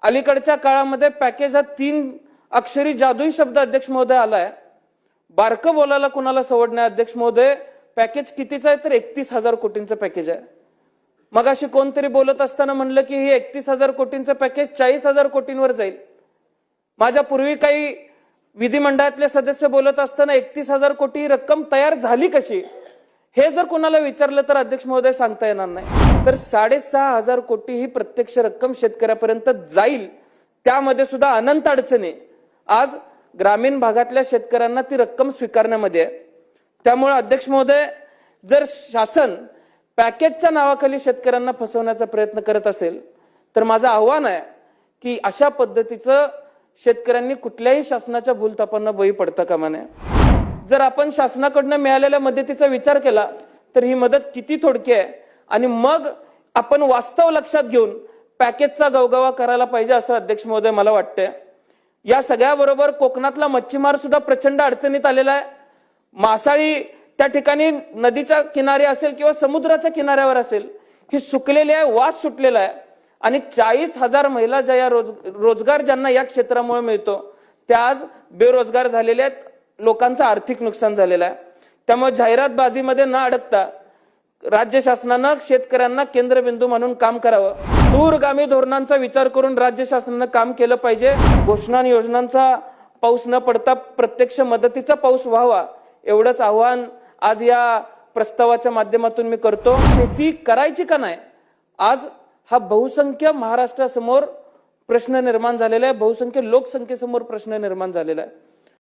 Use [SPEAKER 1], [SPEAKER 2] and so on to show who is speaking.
[SPEAKER 1] अलीकडच्या काळामध्ये पॅकेज हा 3 अक्षरी जादुई शब्द अध्यक्ष महोदय आलाय। बारकं बोलायला कुणाला सवड नाही अध्यक्ष महोदय। पॅकेज कितीचं आहे तर 31,000 कोटींचं पॅकेज आहे। मग अशी कोणतरी बोलत असताना म्हणलं की हे 31,000 कोटींचं पॅकेज 40,000 कोटींवर जाईल। माझ्या पूर्वी काही विधिमंडळातले सदस्य बोलत असताना 31,000 कोटी रक्कम तयार झाली कशी हे जर कोणाला विचारलं तर अध्यक्ष महोदय सांगता येणार नाही। तर 6,500 कोटी ही प्रत्यक्ष रक्कम शेतकऱ्यापर्यंत जाईल। त्यामध्ये सुद्धा अनंत अडचणी आज ग्रामीण भागातल्या शेतकऱ्यांना ती रक्कम स्वीकारण्यामध्ये आहे। त्यामुळे अध्यक्ष महोदय जर शासन पॅकेजच्या नावाखाली शेतकऱ्यांना फसवण्याचा प्रयत्न करत असेल तर माझं आव्हान आहे की अशा पद्धतीचं शेतकऱ्यांनी कुठल्याही शासनाच्या भूलथापांना बळी पडता कामा नये। जर आपण शासनाकडून मिळालेल्या मदतीचा विचार केला तर ही मदत किती थोडकी आहे आणि मग आपण वास्तव लक्षात घेऊन पॅकेजचा गवगवा करायला पाहिजे असं अध्यक्ष महोदय मला वाटतंय। या सगळ्याबरोबर कोकणातला मच्छीमार सुद्धा प्रचंड अडचणीत आलेला आहे। मासाळी त्या ठिकाणी नदीच्या किनारी असेल किंवा समुद्राच्या किनाऱ्यावर असेल ही सुकलेली आहे, वास सुटलेला आहे आणि 40,000 महिला ज्या रोजगार ज्यांना या क्षेत्रामुळे मिळतो त्या आज बेरोजगार झालेल्या आहेत। लोकांचं आर्थिक नुकसान झालेलं आहे। त्यामुळे जाहिरातबाजीमध्ये न अडकता राज्य शासनानं शेतकऱ्यांना केंद्रबिंदू म्हणून काम करावं। दूरगामी धोरणांचा विचार करून राज्य शासनानं काम केलं पाहिजे। घोषणा आणि योजनांचा पाऊस न पडता प्रत्यक्ष मदतीचा पाऊस व्हावा एवढंच आव्हान आज या प्रस्तावाच्या माध्यमातून मी करतो। शेती करायची का नाही आज हा बहुसंख्य महाराष्ट्रासमोर प्रश्न निर्माण झालेला आहे, बहुसंख्य लोकसंख्येसमोर प्रश्न निर्माण झालेला आहे।